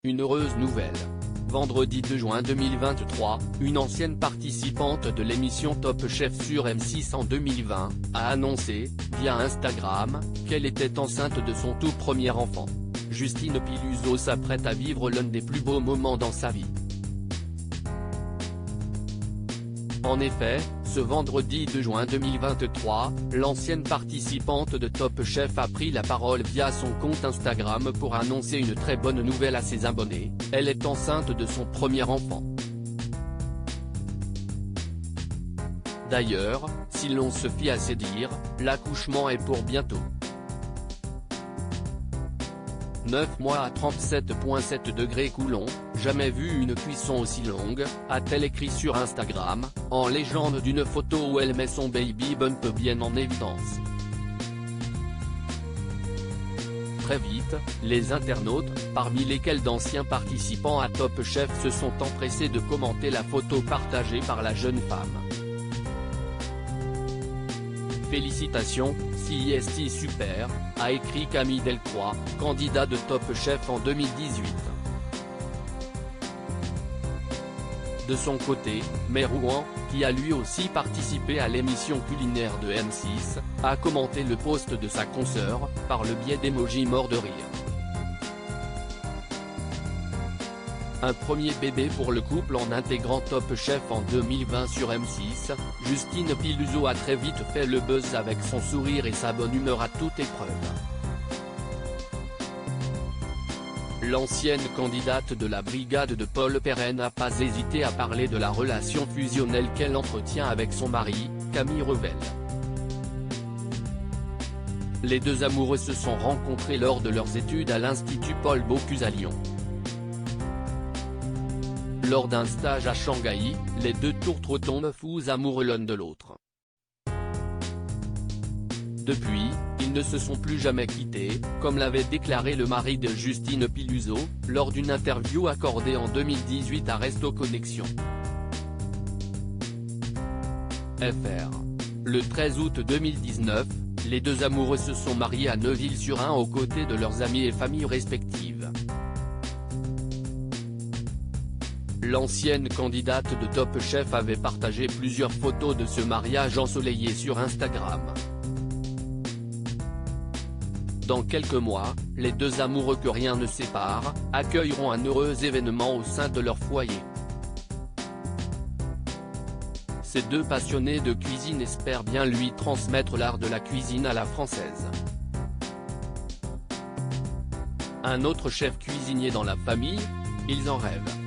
Une heureuse nouvelle. Vendredi 2 juin 2023, une ancienne participante de l'émission Top Chef sur M6 en 2020, a annoncé, via Instagram, qu'elle était enceinte de son tout premier enfant. Justine Piluzzo s'apprête à vivre l'un des plus beaux moments dans sa vie. En effet, ce vendredi 2 juin 2023, l'ancienne participante de Top Chef a pris la parole via son compte Instagram pour annoncer une très bonne nouvelle à ses abonnés, elle est enceinte de son premier enfant. D'ailleurs, si l'on se fie à ses dires, l'accouchement est pour bientôt. 9 mois à 37,7 degrés Coulomb, jamais vu une cuisson aussi longue, a-t-elle écrit sur Instagram, en légende d'une photo où elle met son baby bump bien en évidence. Très vite, les internautes, parmi lesquels d'anciens participants à Top Chef se sont empressés de commenter la photo partagée par la jeune femme. Félicitations, CIST super, a écrit Camille Delcroix, candidat de Top Chef en 2018. De son côté, Merouan, qui a lui aussi participé à l'émission culinaire de M6, a commenté le post de sa consoeur, par le biais d'emojis morts de rire. Un premier bébé pour le couple en intégrant Top Chef en 2020 sur M6, Justine Piluzzo a très vite fait le buzz avec son sourire et sa bonne humeur à toute épreuve. L'ancienne candidate de la brigade de Paul Perret n'a pas hésité à parler de la relation fusionnelle qu'elle entretient avec son mari, Camille Revel. Les deux amoureux se sont rencontrés lors de leurs études à l'Institut Paul Bocuse à Lyon. Lors d'un stage à Shanghai, les deux tourtereaux tombent fous amoureux l'un de l'autre. Depuis, ils ne se sont plus jamais quittés, comme l'avait déclaré le mari de Justine Piluzzo, lors d'une interview accordée en 2018 à Resto Connexion. FR. Le 13 août 2019, les deux amoureux se sont mariés à Neuville-sur-Ain aux côtés de leurs amis et familles respectives. L'ancienne candidate de Top Chef avait partagé plusieurs photos de ce mariage ensoleillé sur Instagram. Dans quelques mois, les deux amoureux que rien ne sépare, accueilleront un heureux événement au sein de leur foyer. Ces deux passionnés de cuisine espèrent bien lui transmettre l'art de la cuisine à la française. Un autre chef cuisinier dans la famille ? Ils en rêvent.